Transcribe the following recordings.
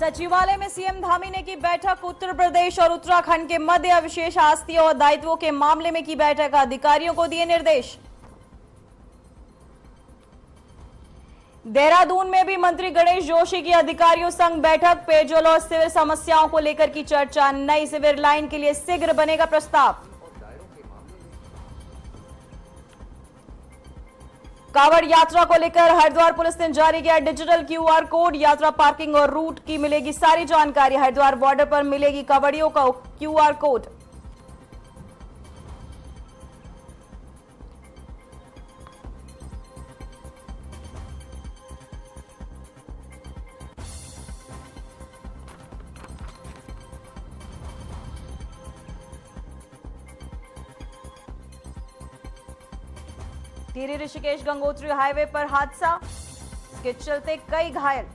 सचिवालय में सीएम धामी ने की बैठक। उत्तर प्रदेश और उत्तराखंड के मध्य विशेष आस्तियों और दायित्वों के मामले में की बैठक, अधिकारियों को दिए निर्देश। देहरादून में भी मंत्री गणेश जोशी की अधिकारियों संग बैठक। पेयजल और सिविल समस्याओं को लेकर की चर्चा। नई सिविल लाइन के लिए शीघ्र बनेगा प्रस्ताव। कांवड़ यात्रा को लेकर हरिद्वार पुलिस ने जारी किया डिजिटल क्यूआर कोड। यात्रा पार्किंग और रूट की मिलेगी सारी जानकारी। हरिद्वार बॉर्डर पर मिलेगी कांवड़ियों का QR code. Tehri Rishikesh Gangotri highway पर हादसा, इसके चलते कई घायल।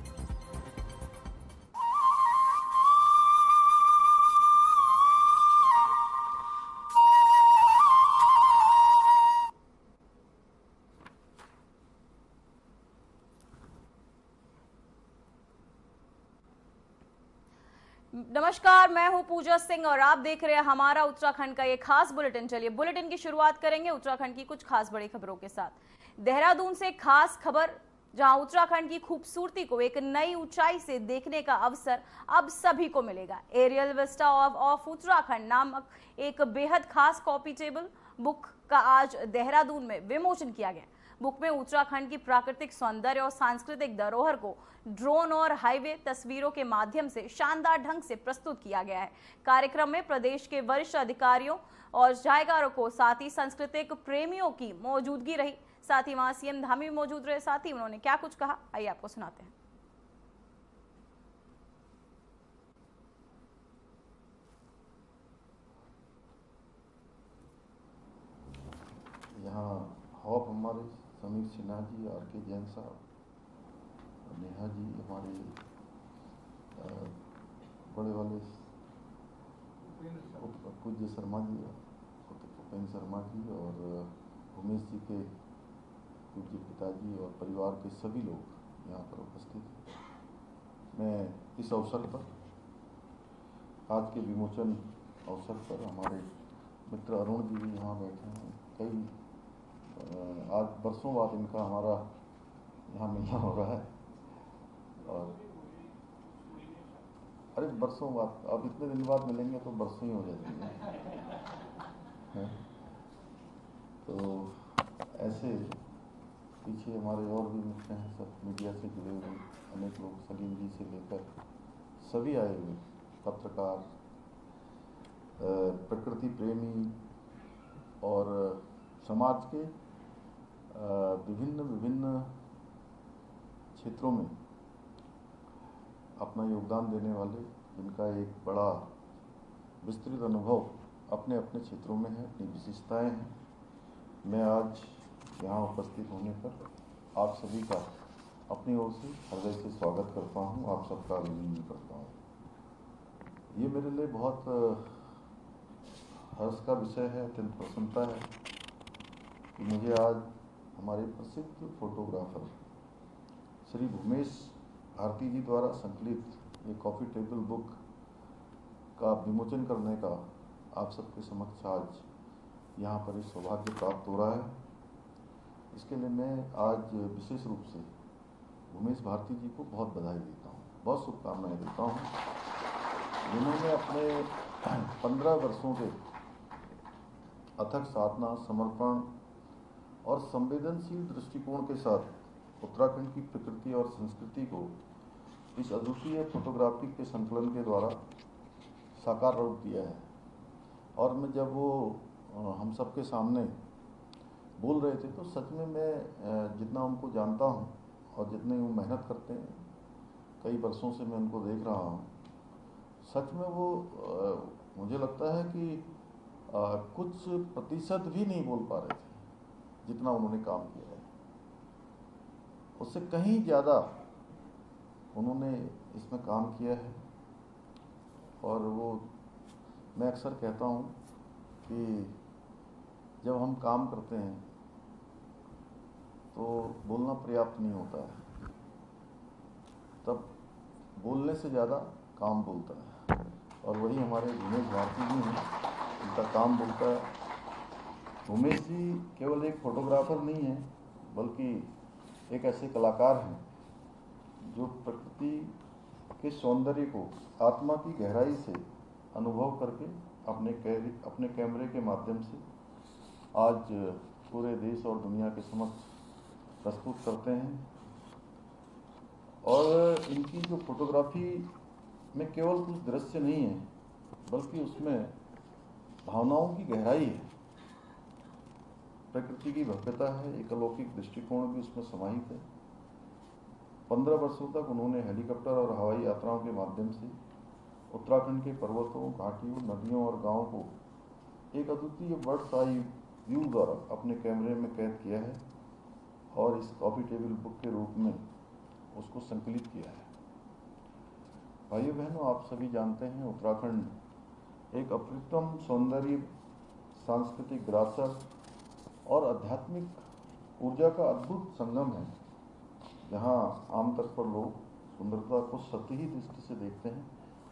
नमस्कार, मैं हूं पूजा सिंह और आप देख रहे हैं हमारा उत्तराखंड का ये खास बुलेटिन। चलिए बुलेटिन की शुरुआत करेंगे उत्तराखंड की कुछ खास बड़ी खबरों के साथ। देहरादून से खास खबर, जहां उत्तराखंड की खूबसूरती को एक नई ऊंचाई से देखने का अवसर अब सभी को मिलेगा। एरियल विस्टा ऑफ उत्तराखंड नामक एक बेहद खास कॉपी टेबल बुक का आज देहरादून में विमोचन किया गया। बुक में उत्तराखंड की प्राकृतिक सौंदर्य और सांस्कृतिक धरोहर को ड्रोन और हाईवे तस्वीरों के माध्यम से शानदार ढंग से प्रस्तुत किया गया है। कार्यक्रम में प्रदेश के वरिष्ठ अधिकारियों और जायकारों को, साथ ही सांस्कृतिक प्रेमियों की मौजूदगी रही। साथ ही वहां सीएम धामी भी मौजूद रहे। साथ ही उन्होंने क्या कुछ कहा, आइए आपको सुनाते हैं। यहाँ हॉप हमारे समीर सिन्हा जी, आर के जैन साहब, नेहा जी, हमारे बड़े वाले पूज्य शर्मा जी, उपेंद्र शर्मा जी और उमेश जी के पूज्य पिताजी और परिवार के सभी लोग यहाँ पर उपस्थित हैं। मैं इस अवसर पर, आज के विमोचन अवसर पर, हमारे मित्र अरुण जी भी यहाँ बैठे हैं। कई आज बरसों बाद इनका हमारा यहाँ मिलना हो रहा है और अरे बरसों बाद, अब इतने दिन बाद मिलेंगे तो बरसों ही हो जाएंगे। तो ऐसे पीछे हमारे और भी मित्र हैं, सब मीडिया से जुड़े हुए अनेक लोग, सलीम जी से लेकर सभी आए हुए पत्रकार, प्रकृति प्रेमी और समाज के विभिन्न क्षेत्रों में अपना योगदान देने वाले, जिनका एक बड़ा विस्तृत अनुभव अपने अपने क्षेत्रों में है, अपनी विशेषताएं हैं। मैं आज यहाँ उपस्थित होने पर आप सभी का अपनी ओर से हृदय से स्वागत करता हूँ, आप सबका अभिनंदन करता हूँ। ये मेरे लिए बहुत हर्ष का विषय है, अत्यंत प्रसन्नता है कि मुझे आज हमारे प्रसिद्ध फोटोग्राफर श्री भूमेश भारती जी द्वारा संकलित ये कॉफी टेबल बुक का विमोचन करने का आप सबके समक्ष आज यहाँ पर इस सौभाग्य प्राप्त हो रहा है। इसके लिए मैं आज विशेष रूप से भूमेश भारती जी को बहुत बधाई देता हूँ, बहुत शुभकामनाएं देता हूँ, जिन्होंने अपने 15 वर्षों के अथक साधना, समर्पण और संवेदनशील दृष्टिकोण के साथ उत्तराखंड की प्रकृति और संस्कृति को इस अद्वितीय फोटोग्राफी के संकलन के द्वारा साकार रूप दिया है। और मैं जब वो हम सबके सामने बोल रहे थे तो सच में मैं जितना उनको जानता हूँ और जितने वो मेहनत करते हैं, कई वर्षों से मैं उनको देख रहा हूँ, सच में वो मुझे लगता है कि कुछ प्रतिशत भी नहीं बोल पा रहे थे जितना उन्होंने काम किया है। उससे कहीं ज़्यादा उन्होंने इसमें काम किया है। और वो मैं अक्सर कहता हूँ कि जब हम काम करते हैं तो बोलना पर्याप्त नहीं होता है, तब बोलने से ज़्यादा काम बोलता है, और वही हमारे उमेश भारती जी हैं, उनका काम बोलता है। उमेश जी केवल एक फोटोग्राफर नहीं है, बल्कि एक ऐसे कलाकार हैं जो प्रकृति के सौंदर्य को आत्मा की गहराई से अनुभव करके अपने कैमरे के माध्यम से आज पूरे देश और दुनिया के समक्ष प्रस्तुत करते हैं। और इनकी जो फोटोग्राफी में केवल कुछ दृश्य नहीं है, बल्कि उसमें भावनाओं की गहराई है, प्रकृति की भव्यता है, एक अलौकिक दृष्टिकोण भी उसमें समाहित है। 15 वर्षों तक उन्होंने हेलीकॉप्टर और हवाई यात्राओं के माध्यम से उत्तराखंड के पर्वतों, घाटियों, नदियों और गांवों को एक अद्वितीय बर्ड्स आई व्यू द्वारा अपने कैमरे में कैद किया है और इस कॉफी टेबल बुक के रूप में उसको संकलित किया है। भाइयों बहनों, आप सभी जानते हैं उत्तराखंड एक अप्रतिम सौंदर्य, सांस्कृतिक विरासत और आध्यात्मिक ऊर्जा का अद्भुत संगम है, जहाँ आमतौर पर लोग सुंदरता को सतही दृष्टि से देखते हैं,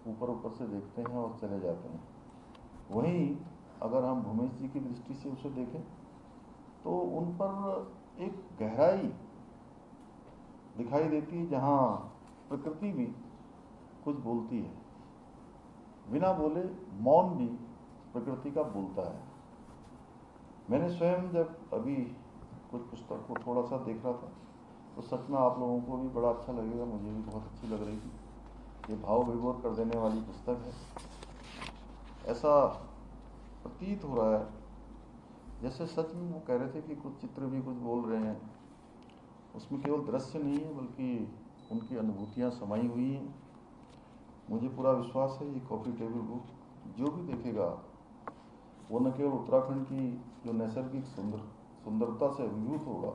ऊपर से देखते हैं और चले जाते हैं। वहीं अगर हम भूमेश जी की दृष्टि से उसे देखें तो उन पर एक गहराई दिखाई देती है, जहाँ प्रकृति भी कुछ बोलती है, बिना बोले मौन भी प्रकृति का बोलता है। मैंने स्वयं जब अभी कुछ पुस्तक को थोड़ा सा देख रहा था तो सच में आप लोगों को भी बड़ा अच्छा लगेगा, मुझे भी बहुत अच्छी लग रही थी। ये भाव विभोर कर देने वाली पुस्तक है। ऐसा प्रतीत हो रहा है जैसे सच में वो कह रहे थे कि कुछ चित्र भी कुछ बोल रहे हैं। उसमें केवल दृश्य नहीं है, बल्कि उनकी अनुभूतियाँ समाई हुई हैं। मुझे पूरा विश्वास है ये कॉफी टेबल बुक जो भी देखेगा वो न केवल उत्तराखंड की जो नैसर्गिक सुंदरता से अभिभूत होगा,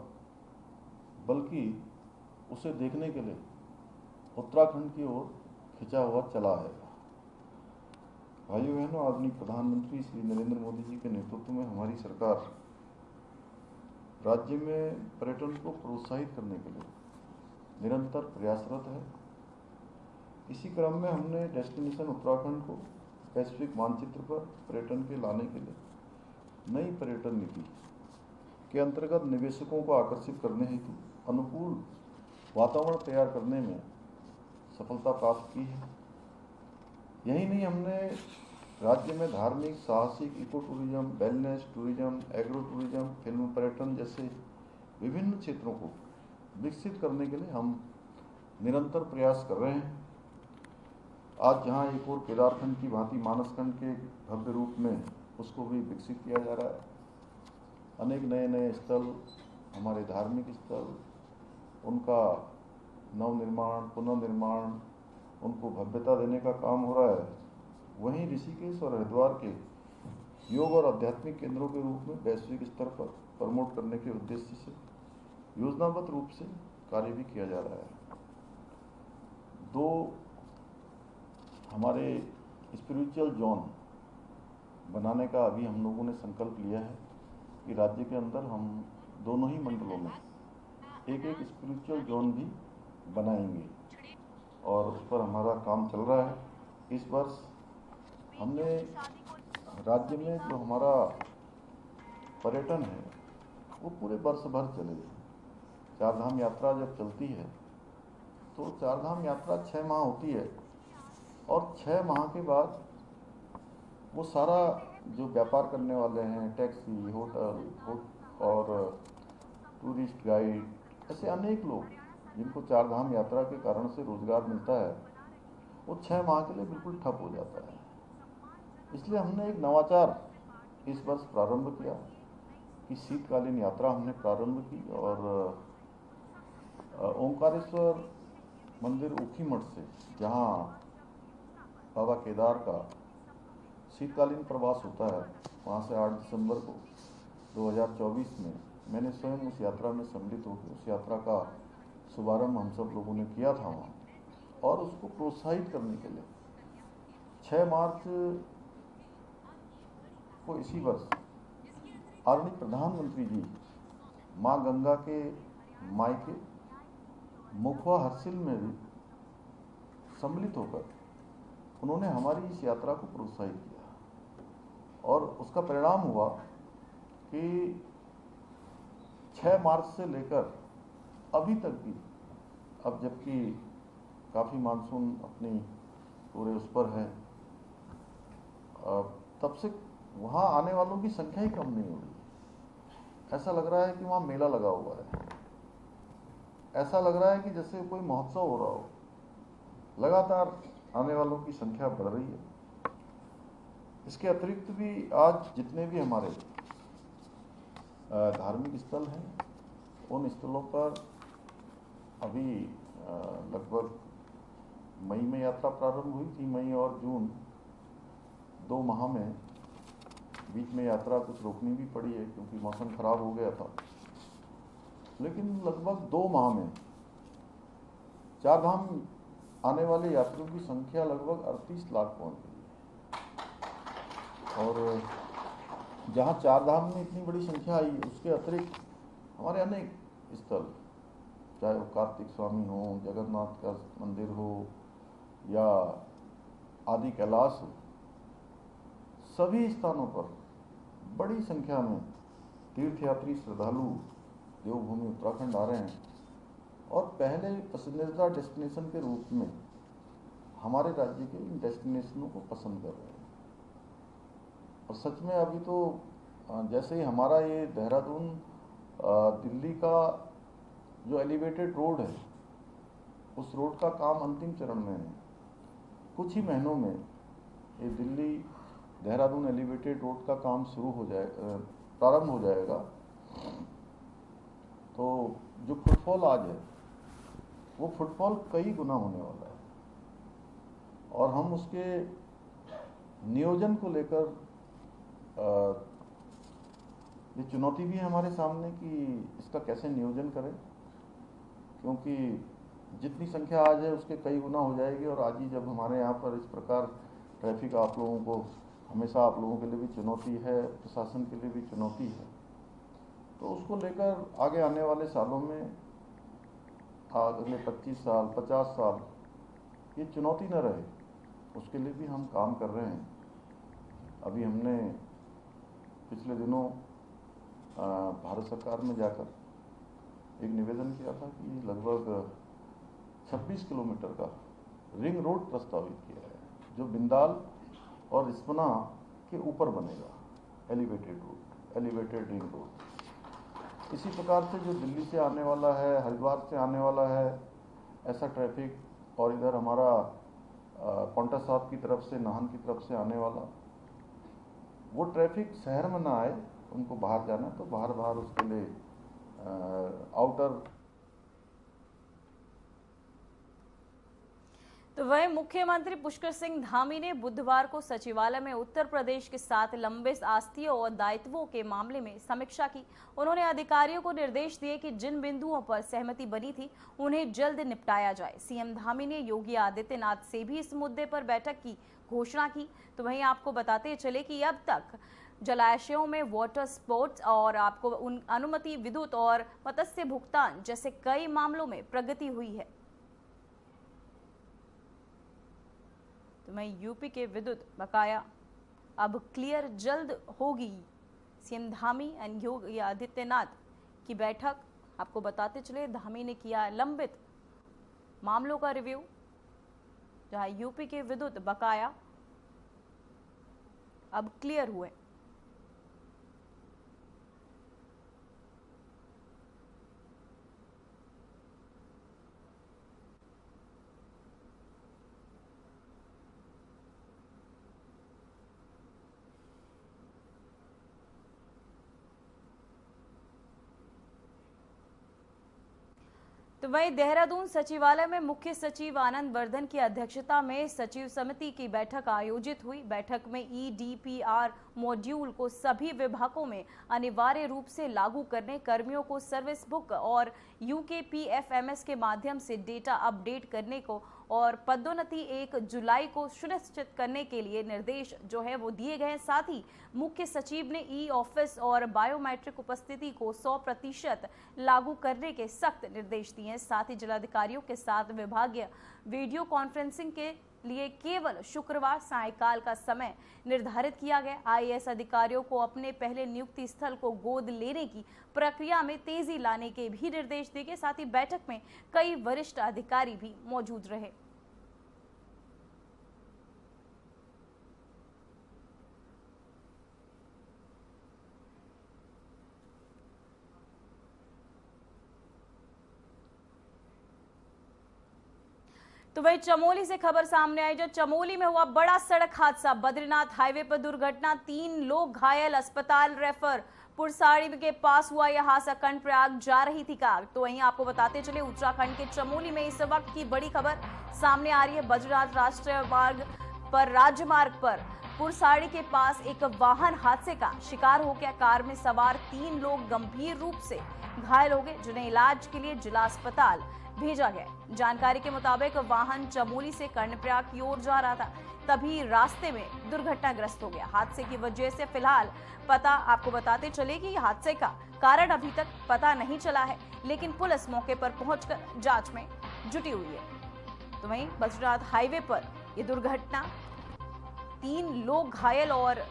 बल्कि उसे देखने के लिए उत्तराखंड की ओर खिंचा हुआ चला आएगा। भाइयों बहनों, आदरणीय प्रधानमंत्री श्री नरेंद्र मोदी जी के नेतृत्व में हमारी सरकार राज्य में पर्यटन को प्रोत्साहित करने के लिए निरंतर प्रयासरत है। इसी क्रम में हमने डेस्टिनेशन उत्तराखंड को वैश्विक मानचित्र पर पर्यटन के लाने के लिए नई पर्यटन नीति के अंतर्गत निवेशकों को आकर्षित करने हेतु अनुकूल वातावरण तैयार करने में सफलता प्राप्त की है। यही नहीं, हमने राज्य में धार्मिक, साहसिक, eco tourism, wellness tourism, agro tourism, film पर्यटन जैसे विभिन्न क्षेत्रों को विकसित करने के लिए हम निरंतर प्रयास कर रहे हैं। आज जहां एक और केदारखंड की भांति मानसखंड के भव्य रूप में उसको भी विकसित किया जा रहा है। अनेक नए नए स्थल, हमारे धार्मिक स्थल, उनका नवनिर्माण, पुनर्निर्माण, उनको भव्यता देने का काम हो रहा है। वहीं ऋषिकेश और हरिद्वार के योग और आध्यात्मिक केंद्रों के रूप में वैश्विक स्तर पर प्रमोट करने के उद्देश्य से योजनाबद्ध रूप से कार्य भी किया जा रहा है। 2 हमारे स्पिरिचुअल जोन बनाने का अभी हम लोगों ने संकल्प लिया है कि राज्य के अंदर हम दोनों ही मंडलों में एक एक स्पिरिचुअल जोन भी बनाएंगे और उस पर हमारा काम चल रहा है। इस वर्ष हमने राज्य में जो हमारा पर्यटन है वो पूरे वर्ष भर चले। चारधाम यात्रा जब चलती है तो चारधाम यात्रा 6 माह होती है और 6 माह के बाद वो सारा जो व्यापार करने वाले हैं, टैक्सी, होटल और टूरिस्ट गाइड, ऐसे अनेक लोग जिनको चारधाम यात्रा के कारण से रोजगार मिलता है, वो 6 माह के लिए बिल्कुल ठप हो जाता है। इसलिए हमने एक नवाचार इस वर्ष प्रारंभ किया कि शीतकालीन यात्रा हमने प्रारंभ की और ओंकारेश्वर मंदिर ऊखीमठ से, जहाँ बाबा केदार का शीतकालीन प्रवास होता है, वहाँ से 8 दिसंबर को 2024 में मैंने स्वयं उस यात्रा में सम्मिलित होकर उस यात्रा का शुभारंभ हम सब लोगों ने किया था वहाँ। और उसको प्रोत्साहित करने के लिए 6 मार्च को इसी वर्ष आदरणीय प्रधानमंत्री जी माँ गंगा के मायके मुखवा हरसिल में भी सम्मिलित होकर उन्होंने हमारी इस यात्रा को प्रोत्साहित किया और उसका परिणाम हुआ कि 6 मार्च से लेकर अभी तक भी, अब जबकि काफ़ी मानसून अपनी पूरे उस पर है, तब से वहाँ आने वालों की संख्या ही कम नहीं हो रही। ऐसा लग रहा है कि वहाँ मेला लगा हुआ है, ऐसा लग रहा है कि जैसे कोई महोत्सव हो रहा हो। लगातार आने वालों की संख्या बढ़ रही है। इसके अतिरिक्त भी आज जितने भी हमारे धार्मिक स्थल हैं, उन स्थलों पर अभी लगभग मई में यात्रा प्रारंभ हुई थी। मई और जून 2 माह में बीच में यात्रा कुछ रोकनी भी पड़ी है क्योंकि मौसम खराब हो गया था, लेकिन लगभग 2 माह में चार धाम आने वाले यात्रियों की संख्या लगभग 38 लाख पहुंच गई है। और जहां चार धाम में इतनी बड़ी संख्या आई, उसके अतिरिक्त हमारे अनेक स्थल, चाहे वो कार्तिक स्वामी हो, जगन्नाथ का मंदिर हो या आदि कैलाश हो, सभी स्थानों पर बड़ी संख्या में तीर्थयात्री श्रद्धालु देवभूमि उत्तराखंड आ रहे हैं और पहले पसंदीदा डेस्टिनेशन के रूप में हमारे राज्य के इन डेस्टिनेशनों को पसंद कर रहे हैं। और सच में अभी तो जैसे ही हमारा ये देहरादून दिल्ली का जो एलिवेटेड रोड है, उस रोड का काम अंतिम चरण में है। कुछ ही महीनों में ये दिल्ली देहरादून एलिवेटेड रोड का काम शुरू हो जाएगा, प्रारंभ हो जाएगा। तो जो फुटफॉल आज है, वो फुटफॉल कई गुना होने वाला है और हम उसके नियोजन को लेकर ये चुनौती भी है हमारे सामने कि इसका कैसे नियोजन करें, क्योंकि जितनी संख्या आज है उसके कई गुना हो जाएगी। और आज ही जब हमारे यहाँ पर इस प्रकार ट्रैफिक आप लोगों को, हमेशा आप लोगों के लिए भी चुनौती है, प्रशासन के लिए भी चुनौती है, तो उसको लेकर आगे आने वाले सालों में, अगले 25 साल 50 साल ये चुनौती न रहे, उसके लिए भी हम काम कर रहे हैं। अभी हमने पिछले दिनों भारत सरकार में जाकर एक निवेदन किया था कि लगभग 26 किलोमीटर का रिंग रोड प्रस्तावित किया है, जो बिंदाल और रिस्पना के ऊपर बनेगा, elevated road, elevated ring road. इसी प्रकार से जो दिल्ली से आने वाला है, हरिद्वार से आने वाला है, ऐसा ट्रैफिक, और इधर हमारा पांवटा साहिब की तरफ से, नाहन की तरफ से आने वाला, वो ट्रैफिक शहर में ना आए, उनको बाहर जाना तो बाहर उसके लिए आउटर। तो वह मुख्यमंत्री पुष्कर सिंह धामी ने बुधवार को सचिवालय में उत्तर प्रदेश के साथ लंबित आस्तियों और दायित्वों के मामले में समीक्षा की। उन्होंने अधिकारियों को निर्देश दिए कि जिन बिंदुओं पर सहमति बनी थी उन्हें जल्द निपटाया जाए। सीएम धामी ने योगी आदित्यनाथ से भी इस मुद्दे पर बैठक की घोषणा की। तो वहीं आपको बताते चले कि अब तक जलाशयों में वाटर स्पोर्ट्स और आपको अनुमति, विद्युत और मत्स्य भुगतान जैसे कई मामलों में प्रगति हुई है। तो मैं यूपी के विद्युत बकाया अब क्लियर जल्द होगी। सीएम धामी एंड योगी आदित्यनाथ की बैठक, आपको बताते चले धामी ने किया लंबित मामलों का रिव्यू, जहां यूपी के विद्युत बकाया अब क्लियर हुए। तो वहीं देहरादून सचिवालय में मुख्य सचिव आनंद वर्धन की अध्यक्षता में सचिव समिति की बैठक आयोजित हुई। बैठक में ईडीपीआर मॉड्यूल को सभी विभागों में अनिवार्य रूप से लागू करने, कर्मियों को सर्विस बुक और यूकेपीएफएमएस के माध्यम से डेटा अपडेट करने को और पदोन्नति 1 जुलाई को सुनिश्चित करने के लिए निर्देश जो है वो दिए गए। साथ ही मुख्य सचिव ने ई ऑफिस और बायोमेट्रिक उपस्थिति को 100% लागू करने के सख्त निर्देश दिए हैं। साथ ही जिलाधिकारियों के साथ विभागीय वीडियो कॉन्फ्रेंसिंग के लिए केवल शुक्रवार सायंकाल का समय निर्धारित किया गया। आईएएस अधिकारियों को अपने पहले नियुक्ति स्थल को गोद लेने की प्रक्रिया में तेजी लाने के भी निर्देश दिए गए। साथ ही बैठक में कई वरिष्ठ अधिकारी भी मौजूद रहे। तो वही चमोली से खबर सामने आई, जो चमोली में हुआ बड़ा सड़क हादसा। बद्रीनाथ हाईवे पर दुर्घटना, 3 लोग घायल, अस्पताल रेफर। पुरसाड़ी के पास हुआ यह हादसा, कर्णप्रयाग जा रही थी कार। तो वहीं आपको बताते चले उत्तराखंड के चमोली में इस वक्त की बड़ी खबर सामने आ रही है। बद्रीनाथ राष्ट्रीय मार्ग पर राजमार्ग पर पुरसाड़ी के पास एक वाहन हादसे का शिकार हो गया। कार में सवार 3 लोग गंभीर रूप से घायल हो गए, जिन्हें इलाज के लिए जिला अस्पताल भेजा गया। जानकारी के मुताबिक वाहन चमोली से कर्णप्रयाग की ओर जा रहा था, तभी रास्ते में दुर्घटनाग्रस्त हो गया। हादसे की वजह से फिलहाल पता आपको बताते चले कि हादसे का कारण अभी तक पता नहीं चला है, लेकिन पुलिस मौके पर पहुंचकर जांच में जुटी हुई है। तो वहीं बद्रीनाथ हाईवे पर यह दुर्घटना, 3 लोग घायल और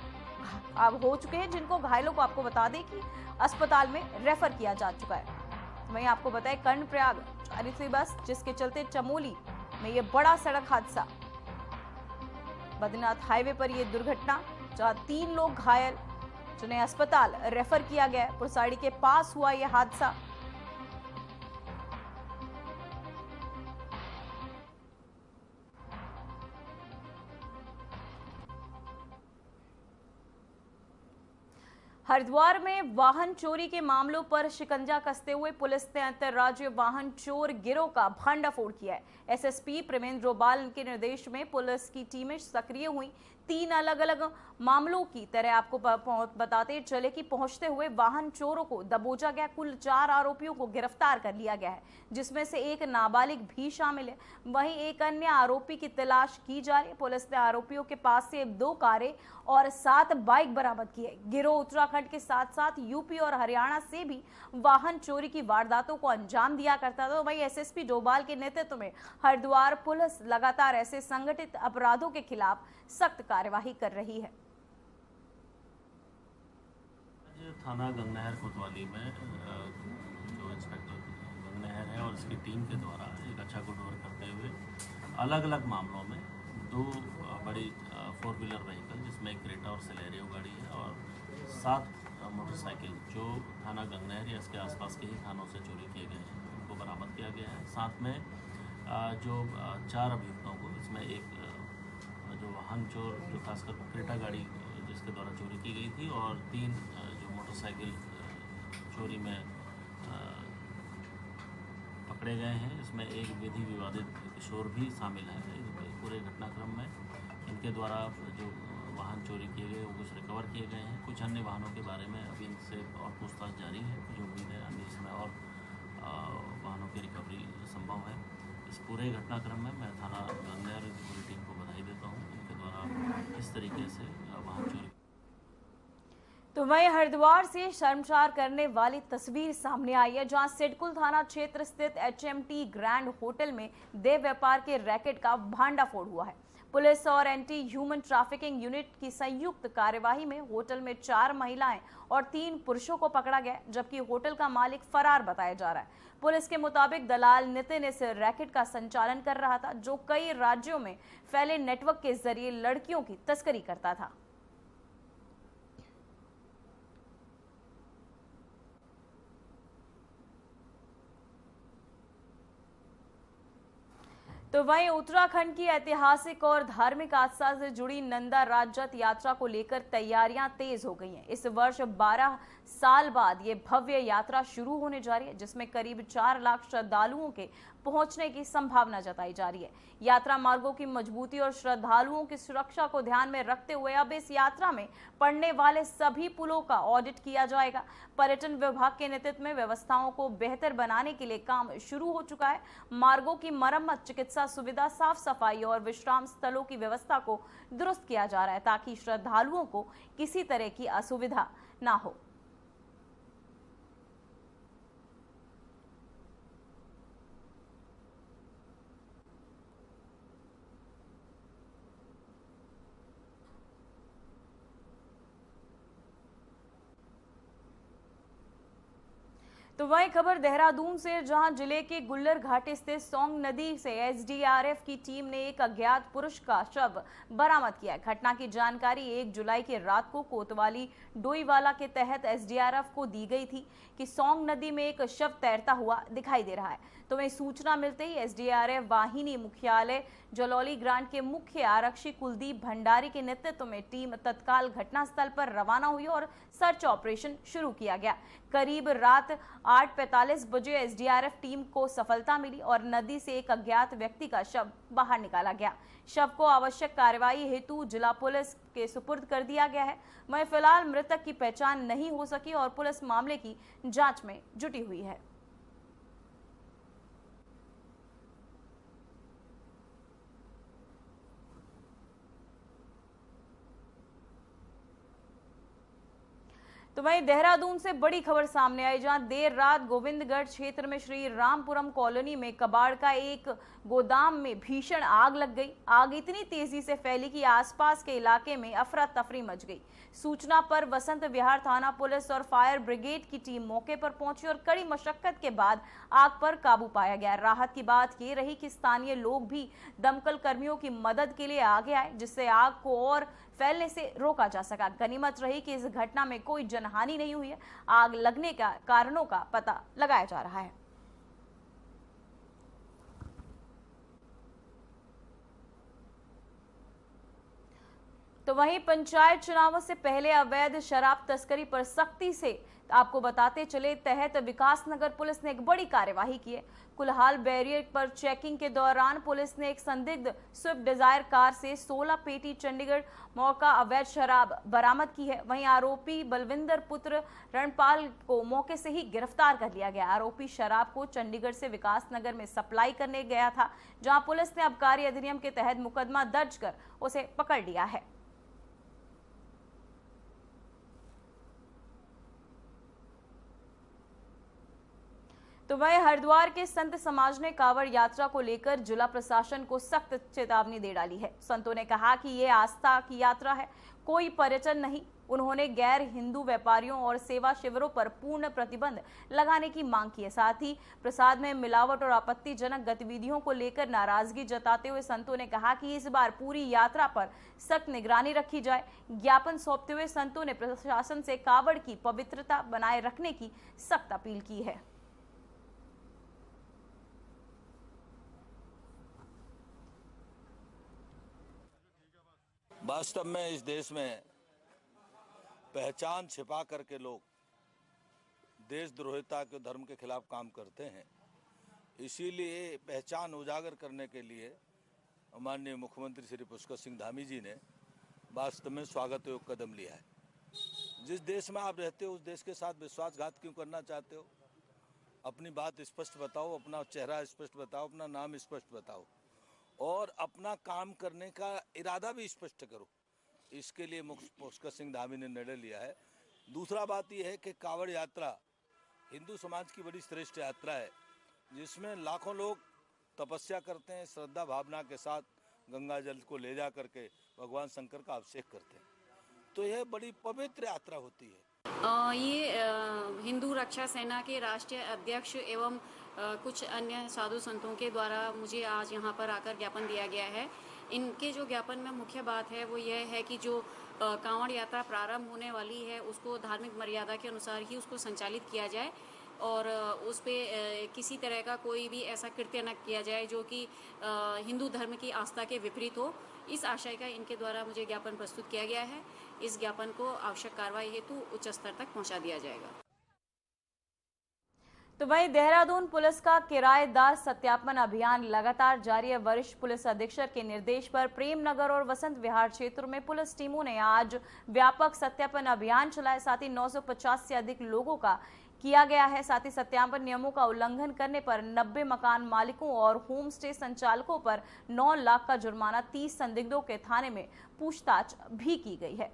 अब हो चुके हैं, जिनको घायलों को आपको बता दें कि अस्पताल में रेफर किया जा चुका है। वहीं आपको बताएं कर्णप्रयाग चारी थी बस, जिसके चलते चमोली में ये बड़ा सड़क हादसा। बद्रीनाथ हाईवे पर यह दुर्घटना, जहां 3 लोग घायल, जिन्हें अस्पताल रेफर किया गया। पुरसाड़ी के पास हुआ यह हादसा। हरिद्वार में वाहन चोरी के मामलों पर शिकंजा कसते हुए पुलिस ने अंतर्राज्यीय वाहन चोर गिरोह का भंडाफोड़ किया है। एसएसपी प्रेमेंद्र डोभाल के निर्देश में पुलिस की टीमें सक्रिय हुई। 3 अलग अलग मामलों की तरह आपको बताते चले कि पहुंचते हुए वाहन चोरों को दबोचा गया। कुल 4 आरोपियों को गिरफ्तार कर लिया गया है, जिसमें से एक नाबालिग भी शामिल है। वहीं एक अन्य आरोपी की तलाश की जा रही है। पुलिस ने आरोपियों के पास से 2 कारें और 7 बाइक बरामद की है। गिरोह उत्तराखंड के साथ साथ यूपी और हरियाणा से भी वाहन चोरी की वारदातों को अंजाम दिया करता था। वहीं एसएसपी डोभाल के नेतृत्व में हरिद्वार पुलिस लगातार ऐसे संगठित अपराधों के खिलाफ सख्त कार्यवाही कर रही है। थाना गंगनहर कोतवाली में जो इंस्पेक्टर गंगनहर है और इसकी टीम के द्वारा एक अच्छा गुड वर्क करते हुए अलग अलग मामलों में 2 बड़ी 4 व्हीलर व्हीकल, जिसमें एक क्रेटा और सेलेरियो गाड़ी है, और 7 मोटरसाइकिल जो थाना गंगनहर या इसके आसपास के ही थानों से चोरी किए गए हैं, उनको बरामद किया गया है। साथ में जो 4 अभियुक्तों को, इसमें एक जो वाहन चोर जो खासकर क्रेटा गाड़ी जिसके द्वारा चोरी की गई थी, और 3 जो मोटरसाइकिल चोरी में पकड़े गए हैं, इसमें एक विधि विवादित किशोर भी शामिल है। पूरे घटनाक्रम में इनके द्वारा जो वाहन चोरी किए गए वो कुछ रिकवर किए गए हैं। कुछ अन्य वाहनों के बारे में अभी इनसे और पूछताछ जारी है। जो उम्मीद है अन्य इसमें और वाहनों की रिकवरी संभव है। इस पूरे घटनाक्रम में मैं थाना गंगनहर की पूरी टीम को बधाई देता हूँ, इनके द्वारा इस तरीके से वाहन चोरी। तो वहीं हरिद्वार से शर्मसार करने वाली तस्वीर सामने आई है, जहां सिडकुल थाना क्षेत्र स्थित HMT ग्रैंड होटल में देह व्यापार के रैकेट का भांडाफोड़ हुआ है। पुलिस और एंटी ह्यूमन ट्रैफिकिंग यूनिट की संयुक्त कार्यवाही में होटल में 4 महिलाएं और 3 पुरुषों को पकड़ा गया, जबकि होटल का मालिक फरार बताया जा रहा है। पुलिस के मुताबिक दलाल नितिन इस रैकेट का संचालन कर रहा था, जो कई राज्यों में फैले नेटवर्क के जरिए लड़कियों की तस्करी करता था। तो वहीं उत्तराखंड की ऐतिहासिक और धार्मिक आस्था से जुड़ी नंदा राज्यत यात्रा को लेकर तैयारियां तेज हो गई हैं। इस वर्ष 12 साल बाद ये भव्य यात्रा शुरू होने जा रही है, जिसमें करीब 4 लाख श्रद्धालुओं के पहुंचने की संभावना जताई जा रही है। यात्रा मार्गों की मजबूती और श्रद्धालुओं की सुरक्षा को ध्यान में रखते हुए अब इस यात्रा में पड़ने वाले सभी पुलों का ऑडिट किया जाएगा। पर्यटन विभाग के नेतृत्व में व्यवस्थाओं को बेहतर बनाने के लिए काम शुरू हो चुका है। मार्गों की मरम्मत, चिकित्सा सुविधा, साफ सफाई और विश्राम स्थलों की व्यवस्था को दुरुस्त किया जा रहा है ताकि श्रद्धालुओं को किसी तरह की असुविधा ना हो। तो वही खबर देहरादून से, जहां जिले के गुल्लर घाटी स्थित सोंग नदी से एसडीआरएफ की टीम ने एक अज्ञात पुरुष का शव बरामद किया। घटना की जानकारी 1 जुलाई की रात को कोतवाली डोईवाला के तहत एसडीआरएफ को दी गई थी कि सोंग नदी में एक शव तैरता हुआ दिखाई दे रहा है। तो वही सूचना मिलते ही एसडीआरएफ वाहिनी मुख्यालय जलौली ग्रांट के मुख्य आरक्षी कुलदीप भंडारी के नेतृत्व में टीम तत्काल घटनास्थल पर रवाना हुई और सर्च ऑपरेशन शुरू किया गया। करीब रात 8:45 बजे एसडीआरएफ टीम को सफलता मिली और नदी से एक अज्ञात व्यक्ति का शव बाहर निकाला गया। शव को आवश्यक कार्रवाई हेतु जिला पुलिस के सुपुर्द कर दिया गया है। वहीं फिलहाल मृतक की पहचान नहीं हो सकी और पुलिस मामले की जांच में जुटी हुई है। तो वहीं देहरादून से बड़ी खबर सामने आई, जहां देर रात गोविंदगढ़ क्षेत्र में श्री रामपुरम कॉलोनी में कबाड़ का एक गोदाम में भीषण आग लग गई। आग इतनी तेजी से फैली कि आसपास के इलाके में अफरा तफरी मच गई। सूचना पर वसंत विहार थाना पुलिस और फायर ब्रिगेड की टीम मौके पर पहुंची और कड़ी मशक्कत के बाद आग पर काबू पाया गया। राहत की बात ये रही कि स्थानीय लोग भी दमकल कर्मियों की मदद के लिए आगे आए, जिससे आग को और फैलने से रोका जा सका। गनीमत रही कि इस घटना में कोई जनहानि नहीं हुई है। आग लगने का कारणों का पता लगाया जा रहा है। तो वहीं पंचायत चुनावों से पहले अवैध शराब तस्करी पर सख्ती से आपको बताते चले, तहत विकासनगर पुलिस ने एक बड़ी कार्यवाही की है। कुल्हाल बैरियर पर चेकिंग के दौरान पुलिस ने एक संदिग्ध स्विफ्ट डिजायर कार से 16 पेटी चंडीगढ़ मौका अवैध शराब बरामद की है। वहीं आरोपी बलविंदर पुत्र रणपाल को मौके से ही गिरफ्तार कर लिया गया। आरोपी शराब को चंडीगढ़ से विकासनगर में सप्लाई करने गया था, जहां पुलिस ने आबकारी अधिनियम के तहत मुकदमा दर्ज कर उसे पकड़ लिया है। तो वहीं हरिद्वार के संत समाज ने कांवड़ यात्रा को लेकर जिला प्रशासन को सख्त चेतावनी दे डाली है। संतों ने कहा कि ये आस्था की यात्रा है, कोई पर्यटन नहीं। उन्होंने गैर हिंदू व्यापारियों और सेवा शिविरों पर पूर्ण प्रतिबंध लगाने की मांग की है। साथ ही प्रसाद में मिलावट और आपत्तिजनक गतिविधियों को लेकर नाराजगी जताते हुए संतों ने कहा कि इस बार पूरी यात्रा पर सख्त निगरानी रखी जाए। ज्ञापन सौंपते हुए संतों ने प्रशासन से कांवड़ की पवित्रता बनाए रखने की सख्त अपील की है। वास्तव में इस देश में पहचान छिपा करके लोग देशद्रोहिता के धर्म के खिलाफ काम करते हैं। इसीलिए पहचान उजागर करने के लिए माननीय मुख्यमंत्री श्री पुष्कर सिंह धामी जी ने वास्तव में स्वागत योग्य कदम लिया है। जिस देश में आप रहते हो उस देश के साथ विश्वासघात क्यों करना चाहते हो? अपनी बात स्पष्ट बताओ, अपना चेहरा स्पष्ट बताओ, अपना नाम स्पष्ट बताओ और अपना काम करने का इरादा भी स्पष्ट करो। इसके लिए मुख्य पुष्कर सिंह धामी ने निर्णय लिया है। दूसरा बात यह है कि कांवड़ यात्रा हिंदू समाज की बड़ी श्रेष्ठ यात्रा है, जिसमें लाखों लोग तपस्या करते हैं, श्रद्धा भावना के साथ गंगा जल को ले जा करके भगवान शंकर का अभिषेक करते हैं। तो यह बड़ी पवित्र यात्रा होती है। ये हिंदू रक्षा सेना के राष्ट्रीय अध्यक्ष एवं कुछ अन्य साधु संतों के द्वारा मुझे आज यहाँ पर आकर ज्ञापन दिया गया है। इनके जो ज्ञापन में मुख्य बात है वो यह है कि जो कांवड़ यात्रा प्रारंभ होने वाली है उसको धार्मिक मर्यादा के अनुसार ही उसको संचालित किया जाए और उस पर किसी तरह का कोई भी ऐसा कृत्य न किया जाए जो कि हिंदू धर्म की आस्था के विपरीत हो। इस आशय का इनके द्वारा मुझे ज्ञापन प्रस्तुत किया गया है। इस ज्ञापन को आवश्यक कार्रवाई हेतु उच्च स्तर तक पहुंचा दिया जाएगा। तो वहीं देहरादून पुलिस का किराएदार सत्यापन अभियान लगातार जारी है। वरिष्ठ पुलिस अधीक्षक के निर्देश पर प्रेमनगर और वसंत विहार क्षेत्रों में पुलिस टीमों ने आज व्यापक सत्यापन अभियान चलाए। साथ ही 950 से अधिक लोगों का किया गया है। साथ ही सत्यापन नियमों का उल्लंघन करने पर 90 मकान मालिकों और होम स्टे संचालकों पर 9 लाख का जुर्माना, 30 संदिग्धों के थाने में पूछताछ भी की गई है।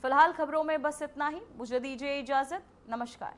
फिलहाल खबरों में बस इतना ही। मुझे दीजिए इजाजत। नमस्कार।